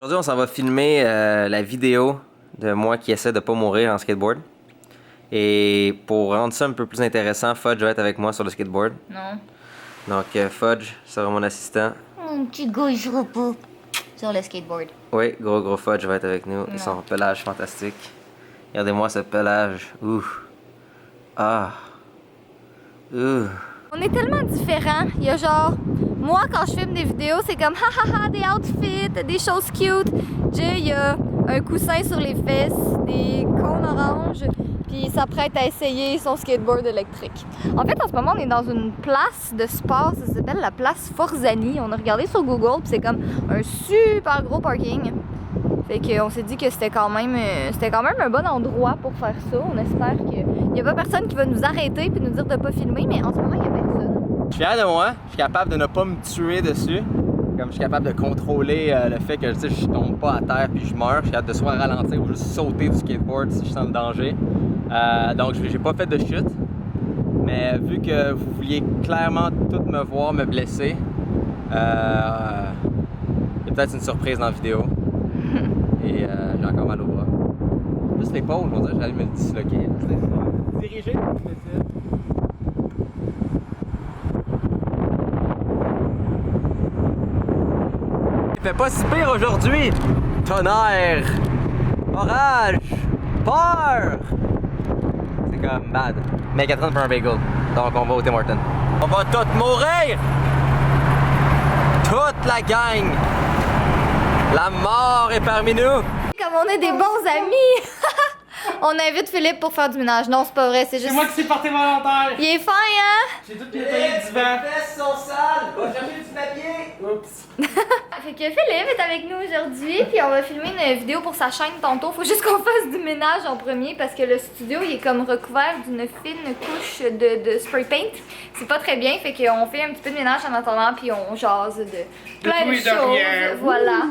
Aujourd'hui, on s'en va filmer la vidéo de moi qui essaie de pas mourir en skateboard. Et pour rendre ça un peu plus intéressant, Fudge va être avec moi sur le skateboard. Non. Donc Fudge sera mon assistant. Mon petit gars, il jouera pas sur le skateboard. Oui, gros Fudge va être avec nous. Et son pelage fantastique. Regardez-moi ce pelage. Ouh. Ah. Ouh. On est tellement différents. Il y a genre, moi quand je filme des vidéos, c'est comme ha des outfits, des choses cute. Jay, il y a un coussin sur les fesses, des cônes oranges, puis il s'apprête à essayer son skateboard électrique. En fait, en ce moment, on est dans une place de sport, ça s'appelle la place Forzani. On a regardé sur Google, puis c'est comme un super gros parking. Fait qu'on s'est dit que c'était quand même un bon endroit pour faire ça. On espère qu'il n'y a pas personne qui va nous arrêter puis nous dire de pas filmer, mais en ce moment, il n'y a personne. Je suis fier de moi. Je suis capable de ne pas me tuer dessus. Comme je suis capable de contrôler le fait que je tombe pas à terre puis je meurs. Je suis capable de soit ralentir ou juste sauter du skateboard si je sens le danger. Donc j'ai pas fait de chute. Mais vu que vous vouliez clairement tout me voir me blesser, il y a peut-être une surprise dans la vidéo. Et j'ai encore mal au bras. Juste l'épaule, on dirait que j'allais me le disloquer. Dirigé, il fait pas si pire aujourd'hui! Tonnerre! Orage! Peur! C'est comme bad. Mais 4 pour un bagel. Donc on va au Tim Hortons. On va tous mourir! Toute la gang! La mort est parmi nous! Comme on est des bons amis! On invite Philippe pour faire du ménage. Non, c'est pas vrai, c'est juste... C'est moi qui s'est porté volontaire! Il est fin, hein? J'ai tout nettoyé le divan! Les fesses sont sales! Va chercher du papier! Oups! Fait que Philippe est avec nous aujourd'hui, puis on va filmer une vidéo pour sa chaîne tantôt. Faut juste qu'on fasse du ménage en premier parce que le studio il est comme recouvert d'une fine couche de spray paint. C'est pas très bien, fait qu'on fait un petit peu de ménage en attendant, puis on jase de plein tout de et de choses. rien. Voilà.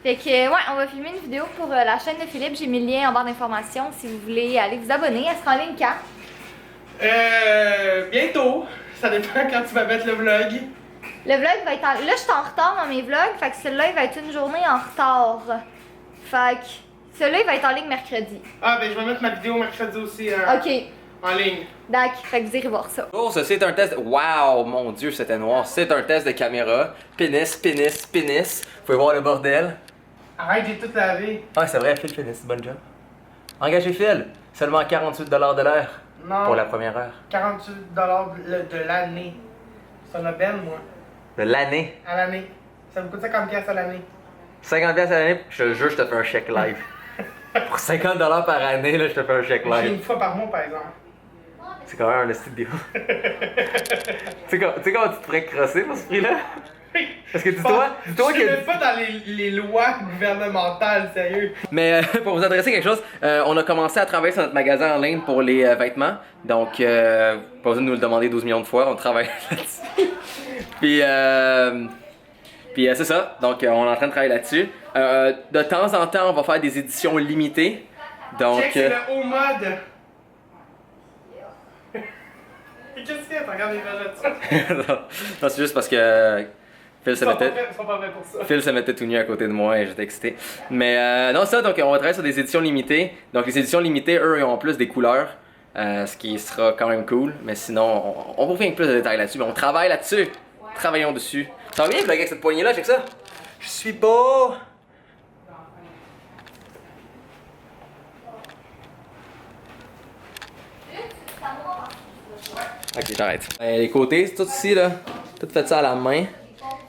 Fait que ouais, on va filmer une vidéo pour la chaîne de Philippe. J'ai mis le lien en barre d'informations si vous voulez aller vous abonner. Elle sera en ligne quand? Bientôt. Ça dépend quand tu vas mettre le vlog. Le vlog va être en... Là, je suis en retard dans mes vlogs, fait que celui-là, il va être une journée en retard. Fait que celui-là, il va être en ligne mercredi. Ah, ben je vais mettre ma vidéo mercredi aussi en ligne. D'accord, fait que vous irez voir ça. Oh, ça c'est un test. Wow, mon dieu, c'était noir. C'est un test de caméra. Pénis. Vous pouvez voir le bordel. Arrête, j'ai tout lavé. Ah, c'est vrai, Phil, pénis, bonne job. Engagez Phil. Seulement 48$ de l'heure Non. pour la première heure. 48$ de l'année. C'est un aubaine, moi. De l'année. À l'année. Ça me coûte 50$ à l'année. 50$ à l'année, je te jure, je te fais un chèque live. Pour 50$ par année, là, je te fais un chèque J'ai live. une fois par mois, par exemple. C'est quand même un esti de deal. Tu sais comment tu te ferais crosser pour ce prix-là? Parce que dis-toi Je suis que... même pas dans les lois gouvernementales, sérieux. Mais pour vous adresser quelque chose, on a commencé à travailler sur notre magasin en ligne pour les vêtements. Donc, pas besoin de nous le demander 12 millions de fois, on travaille là-dessus. Puis c'est ça, donc on est en train de travailler là-dessus. De temps en temps, on va faire des éditions limitées. Donc, Check, c'est le haut mode. Qu'est-ce qu'il y a? T'as regardé les images là-dessus? non, c'est juste parce que Phil se Ils sont mettait... pas prêts pour ça. Phil se mettait tout nu à côté de moi et j'étais excité. Mais non, ça, donc on va travailler sur des éditions limitées. Donc les éditions limitées, eux, ils ont en plus des couleurs, ce qui sera quand même cool. Mais sinon, on vous revient avec plus de détails là-dessus. Mais on travaille là-dessus. Travaillons dessus. Ça va bien, vlogger avec cette poignée-là, check ça. Je suis beau. Ok, j'arrête. Les côtés, c'est tout ici, là. Tout fait ça à la main.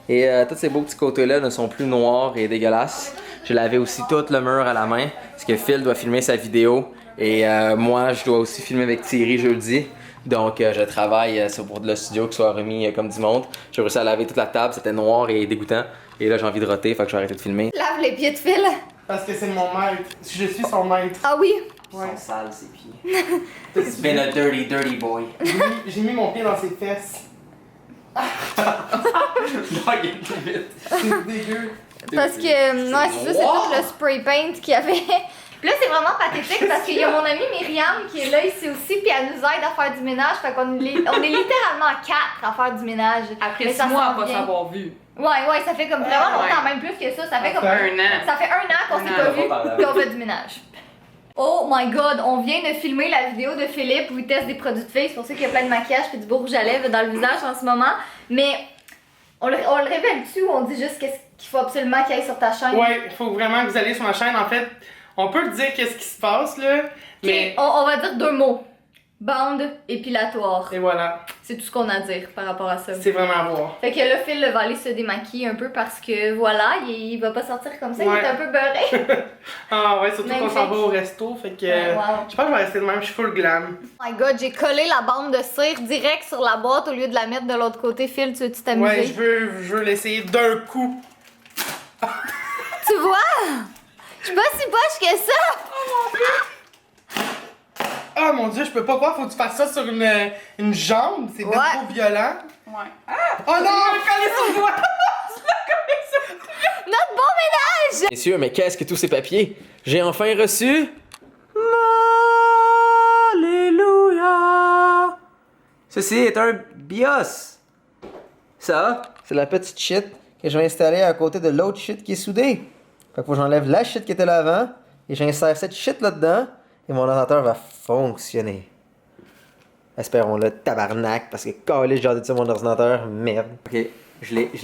Et tous ces beaux petits côtés-là ne sont plus noirs et dégueulasses. J'ai lavé aussi tout le mur à la main. Parce que Phil doit filmer sa vidéo. Et moi, je dois aussi filmer avec Thierry jeudi. Donc, je travaille pour le studio qui soit remis comme du monde. J'ai réussi à laver toute la table. C'était noir et dégoûtant. Et là, j'ai envie de roter. Fait que je vais arrêter de filmer. Lave les pieds de Phil. Parce que c'est mon maître. Je suis son maître. Ah oui? Ouais. Ils sont sales, ces pieds. It's been a dirty boy. J'ai mis mon pied dans ses fesses. Non, il est plus vite. C'est dégueu. Parce que, ouais, c'est ça, c'est tout le spray paint qu'il y avait Puis là, c'est vraiment pathétique parce qu'il y a mon amie Myriam qui est là ici aussi, puis elle nous aide à faire du ménage. Fait qu'on est littéralement 4 à faire du ménage. Après Mais 6 ça mois à s'en pas vient. s'avoir vu. Ouais, ça fait comme vraiment longtemps, Ouais. même plus que ça. Ça fait comme Un an. Ça fait 1 an qu'on s'est pas vu, puis on fait du ménage. Oh my god, on vient de filmer la vidéo de Philippe où il teste des produits de face. C'est pour ça qu'il y a plein de maquillage et du beau rouge à lèvres dans le visage en ce moment. Mais on le révèle-tu ou on dit juste qu'est-ce qu'il faut absolument qu'il y ait sur ta chaîne? Ouais, il faut vraiment que vous allez sur ma chaîne. En fait, on peut le dire qu'est-ce qui se passe, là. Mais. On va dire 2 mots. Bande épilatoire. Et voilà. C'est tout ce qu'on a à dire par rapport à ça. C'est vraiment à voir. Fait que là, Phil va aller se démaquiller un peu parce que voilà, il va pas sortir comme ça, il Ouais. est un peu beurré. Ah ouais, surtout qu'on s'en va Magnifique. au resto. Fait que. Ouais, wow. Je pense que je vais rester de même. Je suis full glam. Oh my god, j'ai collé la bande de cire direct sur la boîte au lieu de la mettre de l'autre côté. Phil, tu veux-tu t'amuser? Ouais, je veux l'essayer d'un coup. Tu vois? Je suis pas si poche que ça! Ah mon dieu, je peux pas croire, faut que tu fasses ça sur une jambe. C'est bien Ouais. trop violent. Ouais. Oh non! Notre bon ménage! Messieurs, mais qu'est-ce que tous ces papiers? J'ai enfin reçu... Alléluia! Ceci est un BIOS. Ça, c'est la petite shit que je vais installer à côté de l'autre shit qui est soudée. Fait que faut que j'enlève la shit qui était là avant et j'insère cette shit là-dedans et mon ordinateur va fonctionner. Espérons-le, tabarnak, parce que calé, j'ai hâte de ça mon ordinateur, merde. Ok,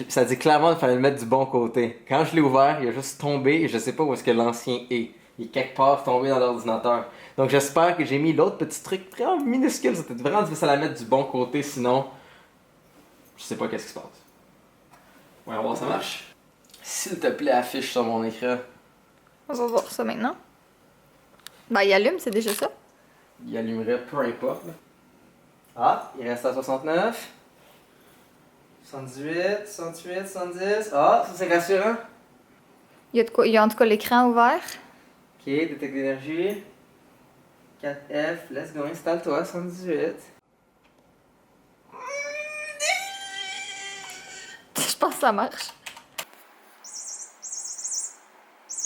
ça dit clairement qu'il fallait le mettre du bon côté. Quand je l'ai ouvert, il a juste tombé et je sais pas où est-ce que l'ancien est. Il est quelque part tombé dans l'ordinateur. Donc j'espère que j'ai mis l'autre petit truc vraiment minuscule. C'était vraiment difficile à mettre du bon côté, sinon je sais pas qu'est-ce qui se passe. Ouais, on va voir ça marche. S'il te plaît, affiche sur mon écran. On va voir ça maintenant. Ben, il allume, c'est déjà ça. Il allumerait peu importe. Là. Ah, il reste à 69. 78, 68, 70. Ah, ça c'est rassurant. Il y a de quoi, il y a en tout cas l'écran ouvert. Ok, détecte d'énergie. 4F, let's go, installe-toi, 78. Je pense que ça marche.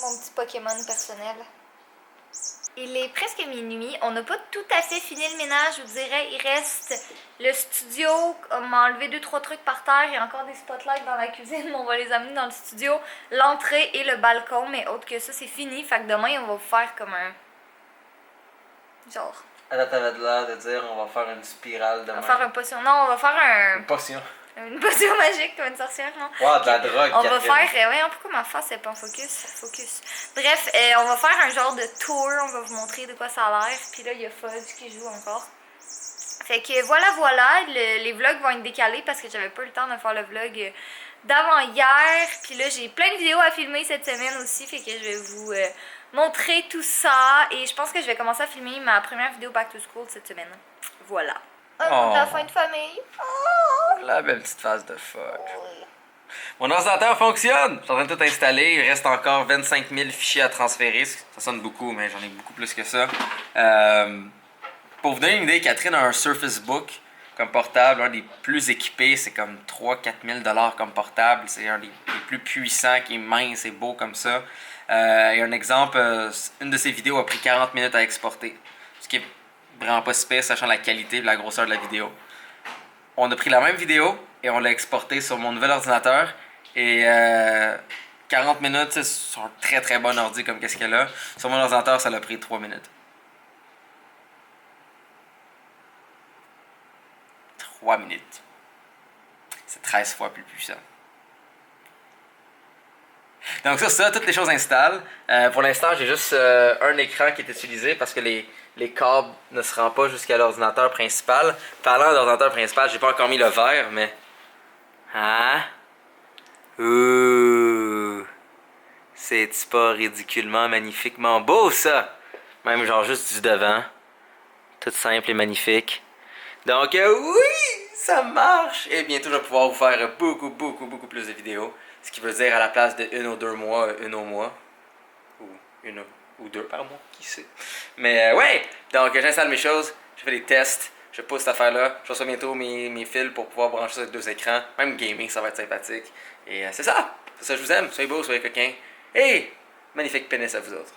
Mon petit Pokémon personnel. Il est presque minuit. On n'a pas tout à fait fini le ménage, je vous dirais. Il reste le studio. On m'a enlevé 2-3 trucs par terre. Il y a encore des spotlights dans la cuisine. On va les amener dans le studio. L'entrée et le balcon. Mais autre que ça, c'est fini. Fait que demain, on va faire comme un... genre... Attends, t'avais l'air de dire on va faire une spirale demain. On va faire un potion. Non, on va faire Une potion. une potion magique comme une sorcière, non? Wow, de la drogue. On va Catherine. faire. Ouais, pourquoi ma face est pas en focus? Bref, on va faire un genre de tour. On va vous montrer de quoi ça a l'air. Puis là, il y a Fudge qui joue encore. Fait que voilà. Les vlogs vont être décalés parce que j'avais pas le temps de faire le vlog d'avant hier. Puis là, j'ai plein de vidéos à filmer cette semaine aussi. Fait que je vais vous montrer tout ça. Et je pense que je vais commencer à filmer ma première vidéo Back to School cette semaine. Voilà. Oh. La fin de famille. Oh. La belle petite phase de fuck. Mon ordinateur fonctionne! Je suis en train de tout installer. Il reste encore 25 000 fichiers à transférer. Ça sonne beaucoup, mais j'en ai beaucoup plus que ça. Pour vous donner une idée, Catherine a un Surface Book comme portable, un des plus équipés. C'est comme 3-4 000 comme portable. C'est un des plus puissants, qui est mince et beau comme ça. Et un exemple, une de ses vidéos a pris 40 minutes à exporter. Ce qui est vraiment pas si pire, sachant la qualité et la grosseur de la vidéo. On a pris la même vidéo et on l'a exportée sur mon nouvel ordinateur. Et 40 minutes, c'est sur un très très bon ordi comme qu'est-ce qu'elle a. Sur mon ordinateur, ça l'a pris 3 minutes. 3 minutes. C'est 13 fois plus puissant. Donc ça, toutes les choses installent. Pour l'instant, j'ai juste un écran qui est utilisé parce que les câbles ne se rendent pas jusqu'à l'ordinateur principal. Parlant d'ordinateur principal, j'ai pas encore mis le verre, mais... Hein? Ouh! C'est pas ridiculement, magnifiquement beau, ça! Même genre juste du devant. Tout simple et magnifique. Donc oui! Ça marche! Et bientôt, je vais pouvoir vous faire beaucoup plus de vidéos. Ce qui veut dire à la place de 1 ou 2 mois, 1 au mois. Ou 1 ou 2 par mois, qui sait. Mais ouais! Donc j'installe mes choses, je fais des tests, je pousse cette affaire-là. Je reçois bientôt mes fils pour pouvoir brancher ça avec 2 écrans. Même gaming, ça va être sympathique. Et c'est ça! C'est ça, je vous aime. Soyez beaux, soyez coquins. Et magnifique pénis à vous autres.